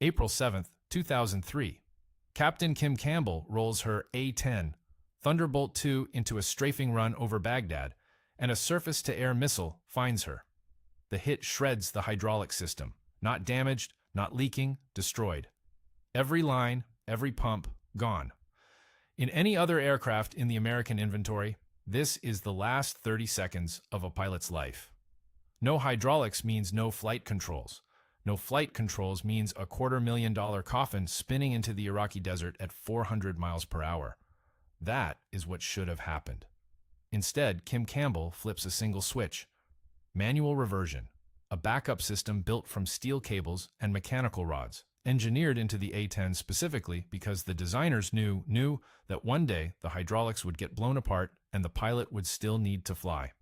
April 7, 2003. Captain Kim Campbell rolls her A-10 Thunderbolt II into a strafing run over Baghdad, and a surface-to-air missile finds her. The hit shreds the hydraulic system. Not damaged, not leaking, destroyed. Every line, every pump, gone. In any other aircraft in the American inventory, this is the last 30 seconds of a pilot's life. No hydraulics means no flight controls. No flight controls means a $250,000 coffin spinning into the Iraqi desert at 400 miles per hour. That is what should have happened. Instead, Kim Campbell flips a single switch. Manual reversion, a backup system built from steel cables and mechanical rods, engineered into the A-10 specifically because the designers knew that one day the hydraulics would get blown apart and the pilot would still need to fly.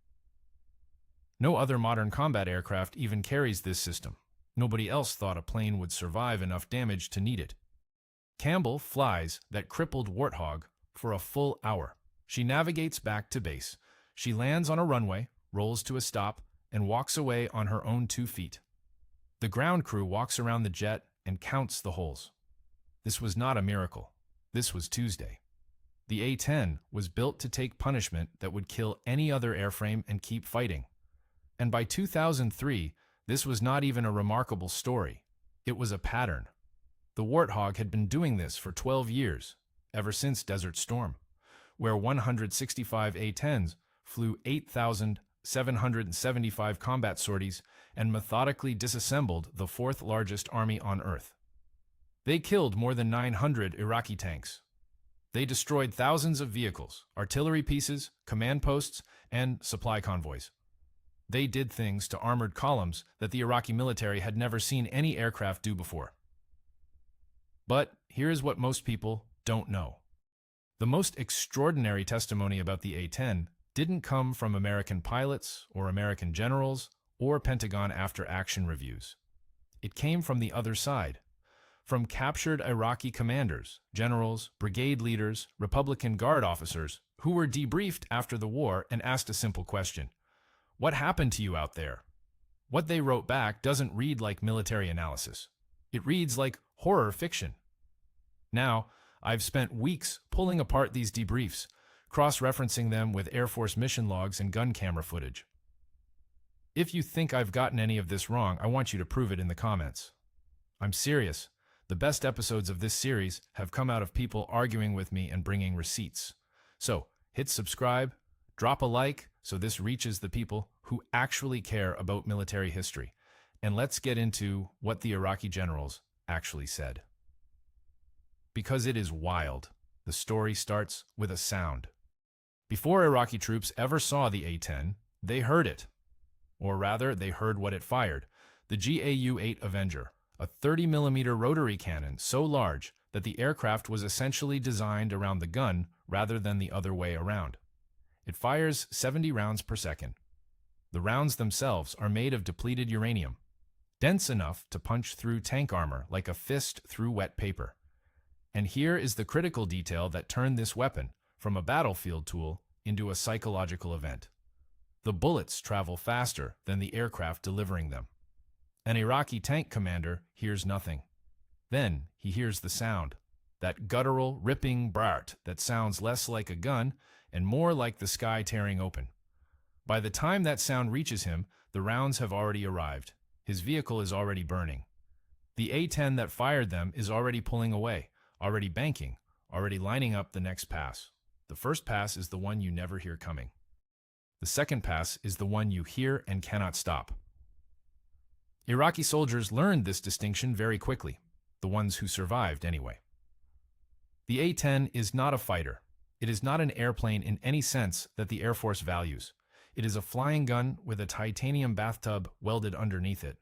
No other modern combat aircraft even carries this system. Nobody else thought a plane would survive enough damage to need it. Campbell flies that crippled Warthog for a full hour. She navigates back to base. She lands on a runway, rolls to a stop, and walks away on her own 2 feet. The ground crew walks around the jet and counts the holes. This was not a miracle. This was Tuesday. The A-10 was built to take punishment that would kill any other airframe and keep fighting. And by 2003, this was not even a remarkable story. It was a pattern. The Warthog had been doing this for 12 years, ever since Desert Storm, where 165 A-10s flew 8,775 combat sorties and methodically disassembled the 4th largest army on Earth. They killed more than 900 Iraqi tanks. They destroyed thousands of vehicles, artillery pieces, command posts, and supply convoys. They did things to armored columns that the Iraqi military had never seen any aircraft do before. But here is what most people don't know. The most extraordinary testimony about the A-10 didn't come from American pilots or American generals or Pentagon after-action reviews. It came from the other side, from captured Iraqi commanders, generals, brigade leaders, Republican Guard officers who were debriefed after the war and asked a simple question. What happened to you out there? What they wrote back doesn't read like military analysis. It reads like horror fiction. Now, I've spent weeks pulling apart these debriefs, cross-referencing them with Air Force mission logs and gun camera footage. If you think I've gotten any of this wrong, I want you to prove it in the comments. I'm serious. The best episodes of this series have come out of people arguing with me and bringing receipts. So, hit subscribe, drop a like so this reaches the people who actually care about military history. And let's get into what the Iraqi generals actually said. Because it is wild, the story starts with a sound. Before Iraqi troops ever saw the A-10, they heard it. Or rather, they heard what it fired, the GAU-8 Avenger, a 30mm rotary cannon so large that the aircraft was essentially designed around the gun rather than the other way around. It fires 70 rounds per second. The rounds themselves are made of depleted uranium, dense enough to punch through tank armor like a fist through wet paper. And here is the critical detail that turned this weapon from a battlefield tool into a psychological event. The bullets travel faster than the aircraft delivering them. An Iraqi tank commander hears nothing. Then he hears the sound, that guttural, ripping brart that sounds less like a gun and more like the sky tearing open. By the time that sound reaches him, the rounds have already arrived. His vehicle is already burning. The A-10 that fired them is already pulling away, already banking, already lining up the next pass. The first pass is the one you never hear coming. The second pass is the one you hear and cannot stop. Iraqi soldiers learned this distinction very quickly, the ones who survived anyway. The A-10 is not a fighter. It is not an airplane in any sense that the Air Force values. It is a flying gun with a titanium bathtub welded underneath it.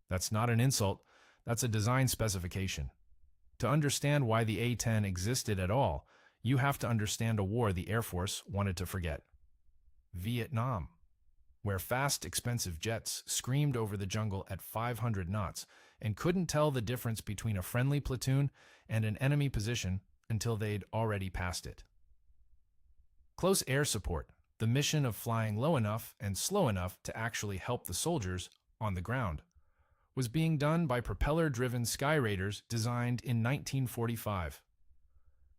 That's not an insult, that's a design specification. To understand why the A-10 existed at all, you have to understand a war the Air Force wanted to forget. Vietnam, where fast, expensive jets screamed over the jungle at 500 knots and couldn't tell the difference between a friendly platoon and an enemy position until they'd already passed it. Close air support, the mission of flying low enough and slow enough to actually help the soldiers on the ground. was being done by propeller-driven Sky Raiders designed in 1945.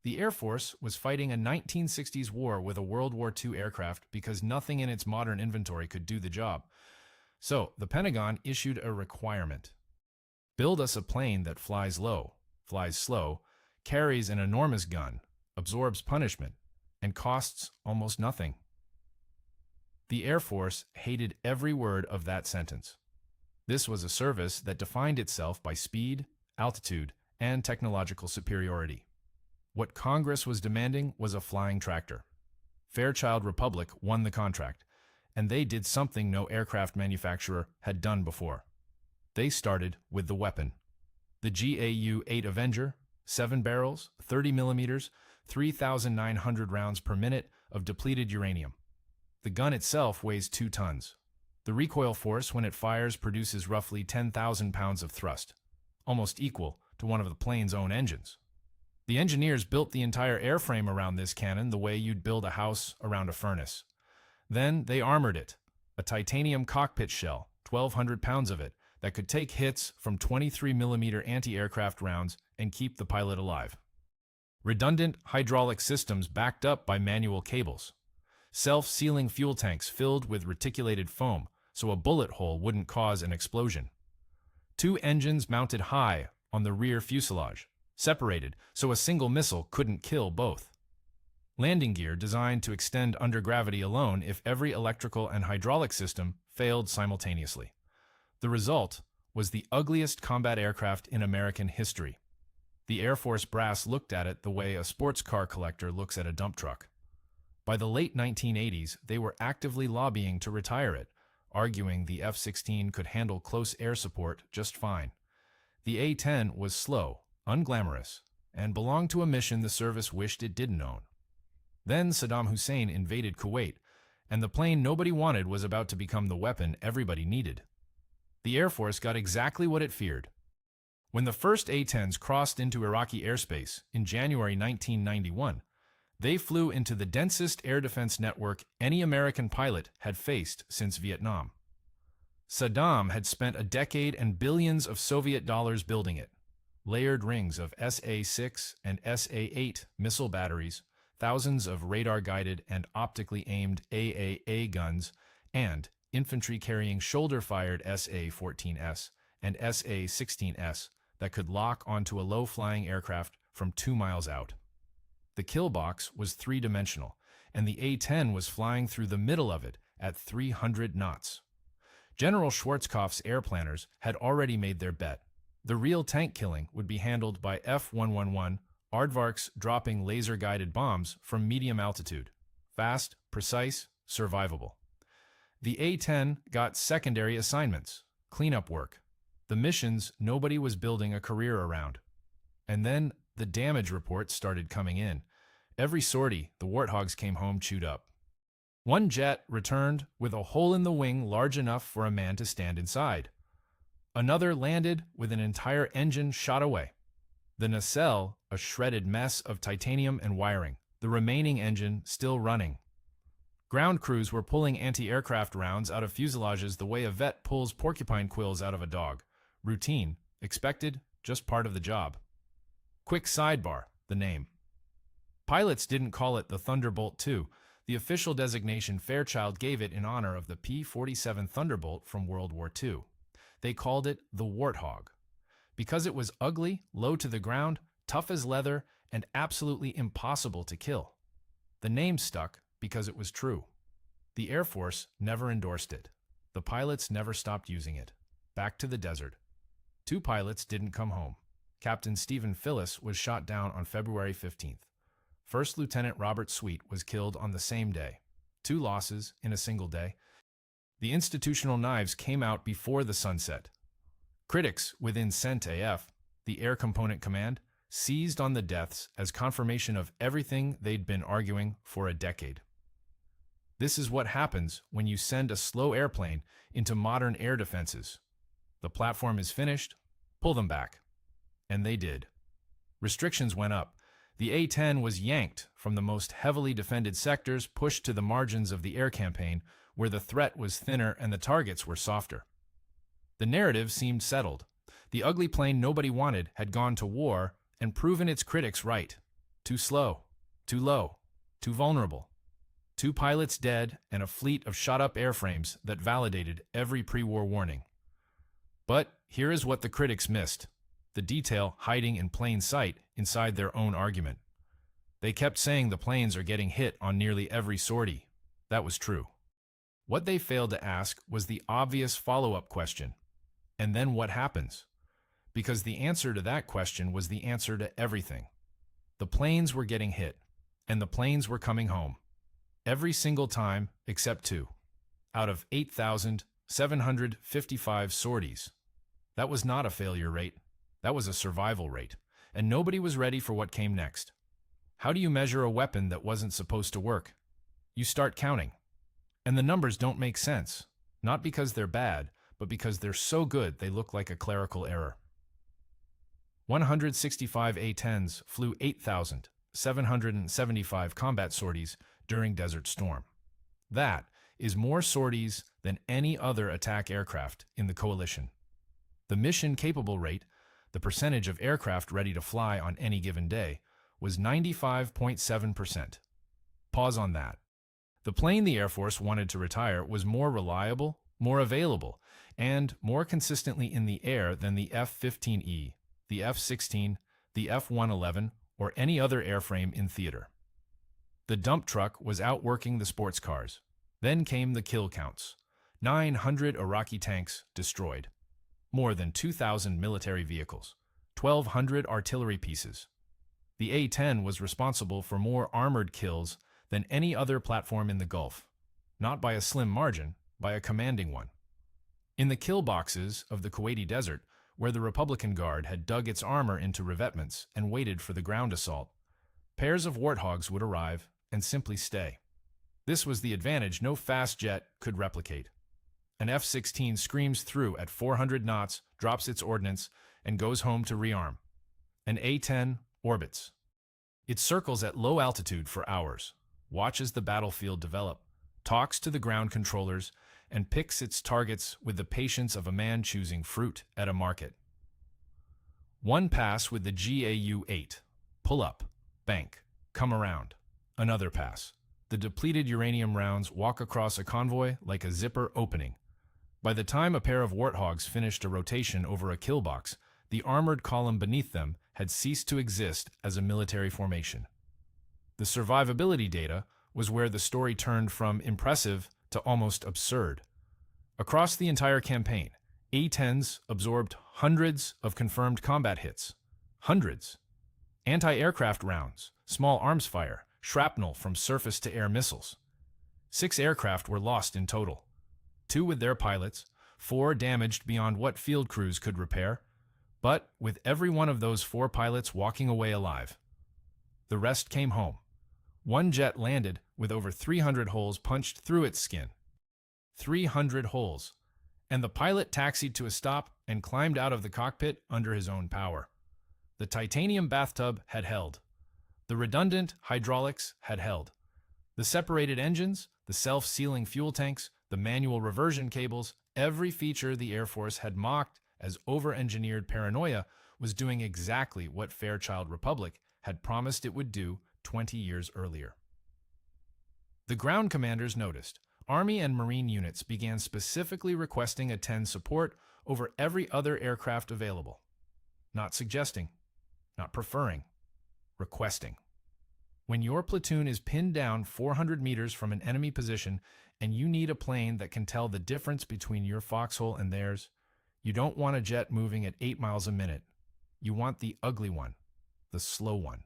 The Air Force was fighting a 1960s war with a World War II aircraft because nothing in its modern inventory could do the job. So, the Pentagon issued a requirement. Build us a plane that flies low, flies slow, carries an enormous gun, absorbs punishment, and costs almost nothing. The Air Force hated every word of that sentence. This was a service that defined itself by speed, altitude, and technological superiority. What Congress was demanding was a flying tractor. Fairchild Republic won the contract, and they did something no aircraft manufacturer had done before. They started with the weapon. The GAU-8 Avenger, 7 barrels, 30 millimeters, 3,900 rounds per minute of depleted uranium. The gun itself weighs 2 tons. The recoil force when it fires produces roughly 10,000 pounds of thrust, almost equal to one of the plane's own engines. The engineers built the entire airframe around this cannon the way you'd build a house around a furnace. Then they armored it, a titanium cockpit shell, 1,200 pounds of it, that could take hits from 23mm anti-aircraft rounds and keep the pilot alive. Redundant hydraulic systems backed up by manual cables. Self-sealing fuel tanks filled with reticulated foam so a bullet hole wouldn't cause an explosion. 2 engines mounted high on the rear fuselage, separated so a single missile couldn't kill both. Landing gear designed to extend under gravity alone if every electrical and hydraulic system failed simultaneously. The result was the ugliest combat aircraft in American history. The Air Force brass looked at it the way a sports car collector looks at a dump truck. By the late 1980s, they were actively lobbying to retire it, arguing the F-16 could handle close air support just fine. The A-10 was slow, unglamorous, and belonged to a mission the service wished it didn't own. Then Saddam Hussein invaded Kuwait, and the plane nobody wanted was about to become the weapon everybody needed. The Air Force got exactly what it feared. When the first A-10s crossed into Iraqi airspace in January 1991, they flew into the densest air defense network any American pilot had faced since Vietnam. Saddam had spent a decade and billions of Soviet dollars building it. Layered rings of SA-6 and SA-8 missile batteries, thousands of radar-guided and optically aimed AAA guns, and infantry-carrying shoulder-fired SA-14S and SA-16S that could lock onto a low-flying aircraft from 2 miles out. The kill box was 3-dimensional, and the A-10 was flying through the middle of it at 300 knots. General Schwarzkopf's air planners had already made their bet. The real tank killing would be handled by F-111 aardvarks dropping laser-guided bombs from medium altitude. Fast, precise, survivable. The A-10 got secondary assignments, cleanup work, the missions nobody was building a career around. And then the damage reports started coming in. Every sortie, the Warthogs came home chewed up. One jet returned with a hole in the wing large enough for a man to stand inside. Another landed with an entire engine shot away. The nacelle, a shredded mess of titanium and wiring, the remaining engine still running. Ground crews were pulling anti-aircraft rounds out of fuselages the way a vet pulls porcupine quills out of a dog. Routine, expected, just part of the job. Quick sidebar, the name. Pilots didn't call it the Thunderbolt II. The official designation Fairchild gave it in honor of the P-47 Thunderbolt from World War II. They called it the Warthog. Because it was ugly, low to the ground, tough as leather, and absolutely impossible to kill. The name stuck because it was true. The Air Force never endorsed it. The pilots never stopped using it. Back to the desert. 2 pilots didn't come home. Captain Stephen Phillis was shot down on February 15th. First Lieutenant Robert Sweet was killed on the same day. 2 losses in a single day. The institutional knives came out before the sunset. Critics within CENT-AF, the Air Component Command, seized on the deaths as confirmation of everything they'd been arguing for a decade. This is what happens when you send a slow airplane into modern air defenses. The platform is finished, pull them back. And they did. Restrictions went up. The A-10 was yanked from the most heavily defended sectors, pushed to the margins of the air campaign, where the threat was thinner and the targets were softer. The narrative seemed settled. The ugly plane nobody wanted had gone to war and proven its critics right. Too slow, too low, too vulnerable. 2 pilots dead and a fleet of shot-up airframes that validated every pre-war warning. But here is what the critics missed, the detail hiding in plain sight inside their own argument. They kept saying the planes are getting hit on nearly every sortie. That was true. What they failed to ask was the obvious follow-up question. And then what happens? Because the answer to that question was the answer to everything. The planes were getting hit, and the planes were coming home. Every single time except 2. Out of 8,755 sorties. That was not a failure rate. That was a survival rate. And nobody was ready for what came next. How do you measure a weapon that wasn't supposed to work? You start counting. And the numbers don't make sense. Not because they're bad, but because they're so good they look like a clerical error. 165 A-10s flew 8,775 combat sorties during Desert Storm. That is more sorties than any other attack aircraft in the coalition. The mission-capable rate, the percentage of aircraft ready to fly on any given day, was 95.7%. Pause on that. The plane the Air Force wanted to retire was more reliable, more available, and more consistently in the air than the F-15E, the F-16, the F-111, or any other airframe in theater. The dump truck was outworking the sports cars. Then came the kill counts. 900 Iraqi tanks destroyed. More than 2,000 military vehicles. 1,200 artillery pieces. The A-10 was responsible for more armored kills than any other platform in the Gulf. Not by a slim margin, by a commanding one. In the kill boxes of the Kuwaiti desert, where the Republican Guard had dug its armor into revetments and waited for the ground assault, pairs of Warthogs would arrive and simply stay. This was the advantage no fast jet could replicate. An F-16 screams through at 400 knots, drops its ordnance, and goes home to rearm. An A-10 orbits. It circles at low altitude for hours, watches the battlefield develop, talks to the ground controllers, and picks its targets with the patience of a man choosing fruit at a market. One pass with the GAU-8. Pull up, bank, come around. Another pass. The depleted uranium rounds walk across a convoy like a zipper opening. By the time a pair of Warthogs finished a rotation over a kill box, the armored column beneath them had ceased to exist as a military formation. The survivability data was where the story turned from impressive to almost absurd. Across the entire campaign, A-10s absorbed hundreds of confirmed combat hits. Hundreds. Anti-aircraft rounds, small arms fire, shrapnel from surface-to-air missiles. 6 aircraft were lost in total. 2 with their pilots, 4 damaged beyond what field crews could repair, but with every one of those 4 pilots walking away alive. The rest came home. One jet landed with over 300 holes punched through its skin. 300 holes. And the pilot taxied to a stop and climbed out of the cockpit under his own power. The titanium bathtub had held. The redundant hydraulics had held. The separated engines, the self-sealing fuel tanks, the manual reversion cables, every feature the Air Force had mocked as over-engineered paranoia was doing exactly what Fairchild Republic had promised it would do 20 years earlier. The ground commanders noticed. Army and Marine units began specifically requesting A-10 support over every other aircraft available. Not suggesting, not preferring, requesting. When your platoon is pinned down 400 meters from an enemy position and you need a plane that can tell the difference between your foxhole and theirs, you don't want a jet moving at 8 miles a minute. You want the ugly one, the slow one,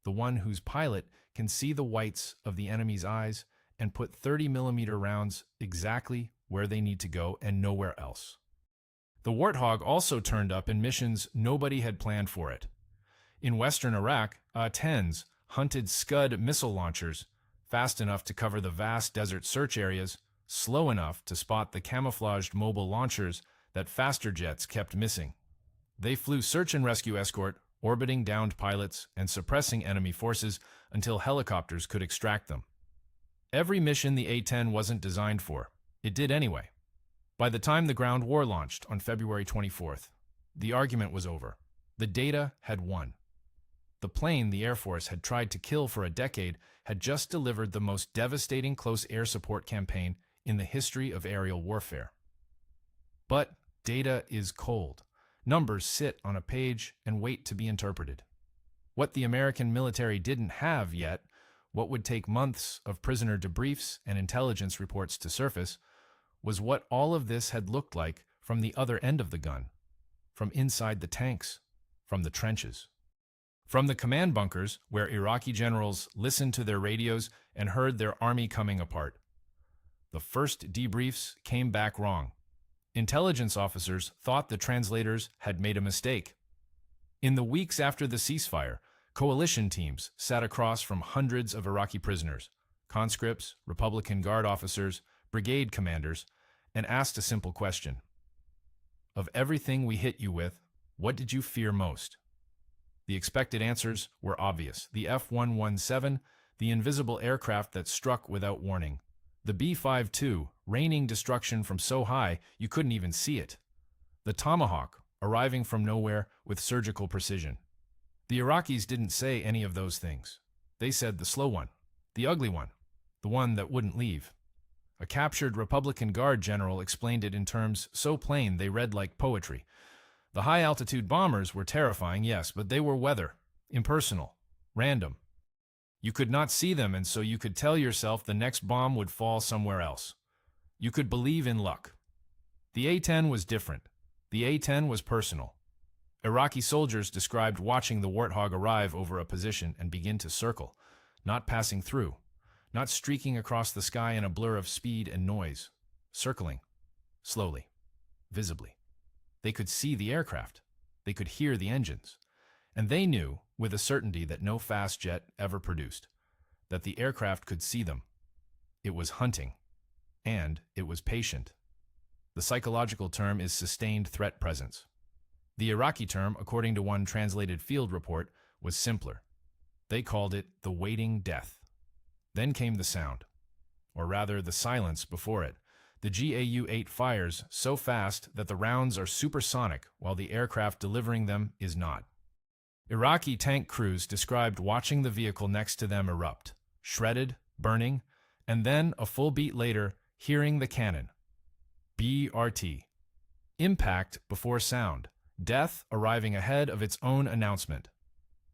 the one whose pilot can see the whites of the enemy's eyes and put 30-millimeter rounds exactly where they need to go and nowhere else. The Warthog also turned up in missions nobody had planned for it. In western Iraq, A-10s hunted Scud missile launchers, fast enough to cover the vast desert search areas, slow enough to spot the camouflaged mobile launchers that faster jets kept missing. They flew search and rescue escort, orbiting downed pilots and suppressing enemy forces until helicopters could extract them. Every mission the A-10 wasn't designed for, it did anyway. By the time the ground war launched on February 24th, the argument was over. The data had won. The plane the Air Force had tried to kill for a decade had just delivered the most devastating close air support campaign in the history of aerial warfare. But data is cold. Numbers sit on a page and wait to be interpreted. What the American military didn't have yet, what would take months of prisoner debriefs and intelligence reports to surface, was what all of this had looked like from the other end of the gun, from inside the tanks, from the trenches. From the command bunkers, where Iraqi generals listened to their radios and heard their army coming apart. The first debriefs came back wrong. Intelligence officers thought the translators had made a mistake. In the weeks after the ceasefire, coalition teams sat across from hundreds of Iraqi prisoners, conscripts, Republican Guard officers, brigade commanders, and asked a simple question. Of everything we hit you with, what did you fear most? The expected answers were obvious. The F-117, the invisible aircraft that struck without warning. The B-52, raining destruction from so high you couldn't even see it. The Tomahawk, arriving from nowhere with surgical precision. The Iraqis didn't say any of those things. They said the slow one, the ugly one, the one that wouldn't leave. A captured Republican Guard general explained it in terms so plain they read like poetry. The high-altitude bombers were terrifying, yes, but they were weather, impersonal, random. You could not see them, and so you could tell yourself the next bomb would fall somewhere else. You could believe in luck. The A-10 was different. The A-10 was personal. Iraqi soldiers described watching the Warthog arrive over a position and begin to circle, not passing through, not streaking across the sky in a blur of speed and noise, circling, slowly, visibly. They could see the aircraft. They could hear the engines. And they knew, with a certainty that no fast jet ever produced, that the aircraft could see them. It was hunting. And it was patient. The psychological term is sustained threat presence. The Iraqi term, according to one translated field report, was simpler. They called it the waiting death. Then came the sound, or rather the silence before it. The GAU-8 fires so fast that the rounds are supersonic while the aircraft delivering them is not. Iraqi tank crews described watching the vehicle next to them erupt, shredded, burning, and then, a full beat later, hearing the cannon. BRT. Impact before sound. Death arriving ahead of its own announcement.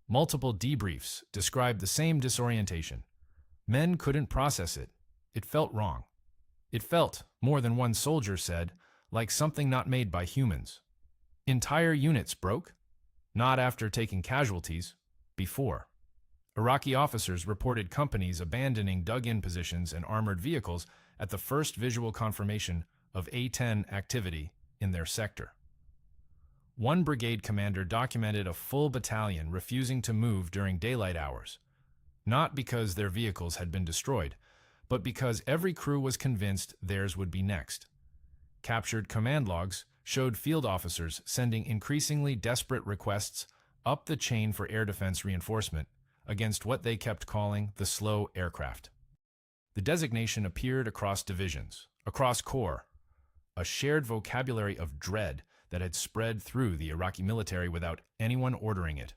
Multiple debriefs described the same disorientation. Men couldn't process it. It felt wrong. It felt, more than one soldier said, like something not made by humans. Entire units broke? Not after taking casualties, before. Iraqi officers reported companies abandoning dug-in positions and armored vehicles at the first visual confirmation of A-10 activity in their sector. One brigade commander documented a full battalion refusing to move during daylight hours, not because their vehicles had been destroyed, but because every crew was convinced theirs would be next. Captured command logs showed field officers sending increasingly desperate requests up the chain for air defense reinforcement against what they kept calling the slow aircraft. The designation appeared across divisions, across corps, a shared vocabulary of dread that had spread through the Iraqi military without anyone ordering it.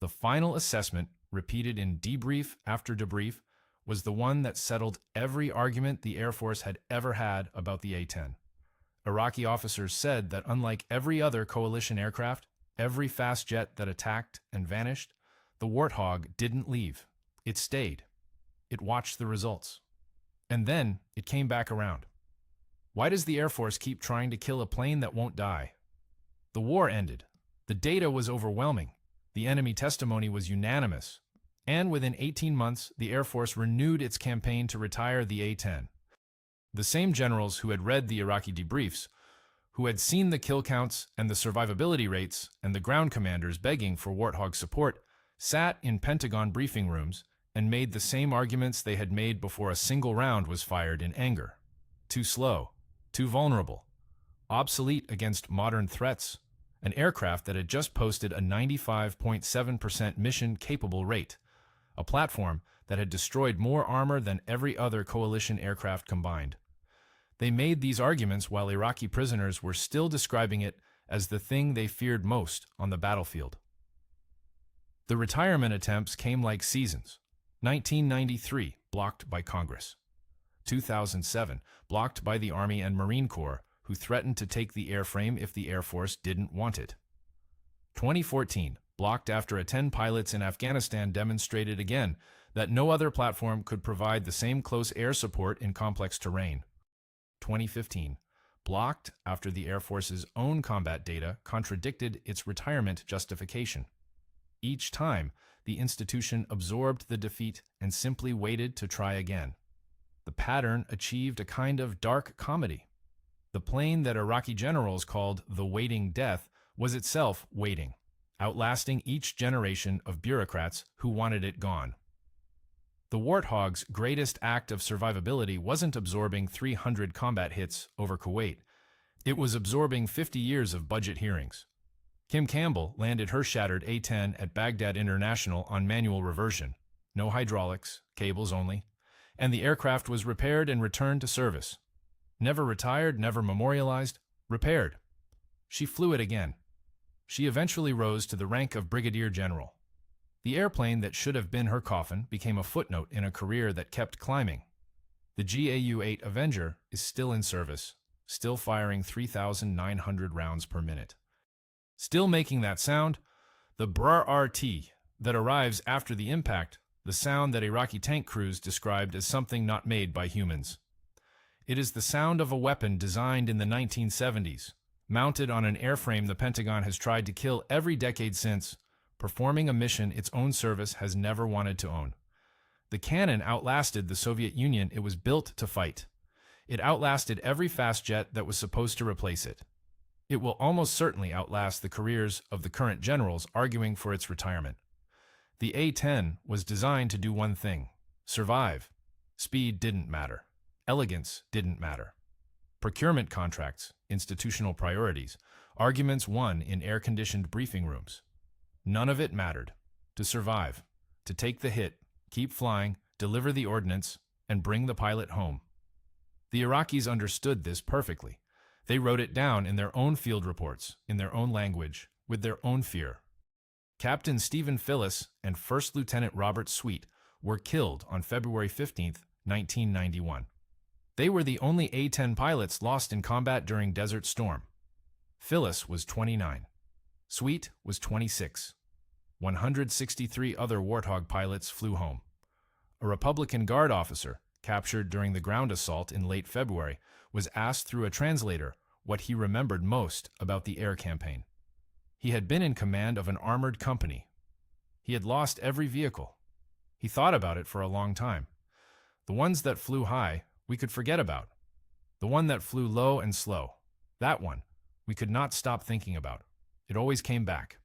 The final assessment, repeated in debrief after debrief, was the one that settled every argument the Air Force had ever had about the A-10. Iraqi officers said that unlike every other coalition aircraft, every fast jet that attacked and vanished, the Warthog didn't leave. It stayed. It watched the results. And then it came back around. Why does the Air Force keep trying to kill a plane that won't die? The war ended. The data was overwhelming. The enemy testimony was unanimous. And within 18 months, the Air Force renewed its campaign to retire the A-10. The same generals who had read the Iraqi debriefs, who had seen the kill counts and the survivability rates and the ground commanders begging for Warthog support, sat in Pentagon briefing rooms and made the same arguments they had made before a single round was fired in anger. Too slow, too vulnerable, obsolete against modern threats, an aircraft that had just posted a 95.7% mission-capable rate, a platform that had destroyed more armor than every other coalition aircraft combined. They made these arguments while Iraqi prisoners were still describing it as the thing they feared most on the battlefield. The retirement attempts came like seasons. 1993, blocked by Congress. 2007, blocked by the Army and Marine Corps, who threatened to take the airframe if the Air Force didn't want it. 2014, blocked after A-10 pilots in Afghanistan demonstrated again that no other platform could provide the same close air support in complex terrain. 2015, blocked after the Air Force's own combat data contradicted its retirement justification. Each time, the institution absorbed the defeat and simply waited to try again. The pattern achieved a kind of dark comedy. The plane that Iraqi generals called the waiting death was itself waiting, outlasting each generation of bureaucrats who wanted it gone. The Warthog's greatest act of survivability wasn't absorbing 300 combat hits over Kuwait. It was absorbing 50 years of budget hearings. Kim Campbell landed her shattered A-10 at Baghdad International on manual reversion, no hydraulics, cables only, and the aircraft was repaired and returned to service. Never retired, never memorialized, repaired. She flew it again. She eventually rose to the rank of brigadier general. The airplane that should have been her coffin became a footnote in a career that kept climbing. The GAU-8 Avenger is still in service, still firing 3,900 rounds per minute. Still making that sound, the brrrt that arrives after the impact, the sound that Iraqi tank crews described as something not made by humans. It is the sound of a weapon designed in the 1970s, mounted on an airframe the Pentagon has tried to kill every decade since, performing a mission its own service has never wanted to own. The cannon outlasted the Soviet Union it was built to fight. It outlasted every fast jet that was supposed to replace it. It will almost certainly outlast the careers of the current generals arguing for its retirement. The A-10 was designed to do one thing: survive. Speed didn't matter. Elegance didn't matter. Procurement contracts, institutional priorities, arguments won in air-conditioned briefing rooms. None of it mattered. To survive, to take the hit, keep flying, deliver the ordnance, and bring the pilot home. The Iraqis understood this perfectly. They wrote it down in their own field reports, in their own language, with their own fear. Captain Stephen Phillis and First Lieutenant Robert Sweet were killed on February 15, 1991. They were the only A-10 pilots lost in combat during Desert Storm. Phillis was 29. Sweet was 26. 163 other Warthog pilots flew home. A Republican Guard officer, captured during the ground assault in late February, was asked through a translator what he remembered most about the air campaign. He had been in command of an armored company. He had lost every vehicle. He thought about it for a long time. The ones that flew high, we could forget about. The one that flew low and slow, that one, we could not stop thinking about. It always came back.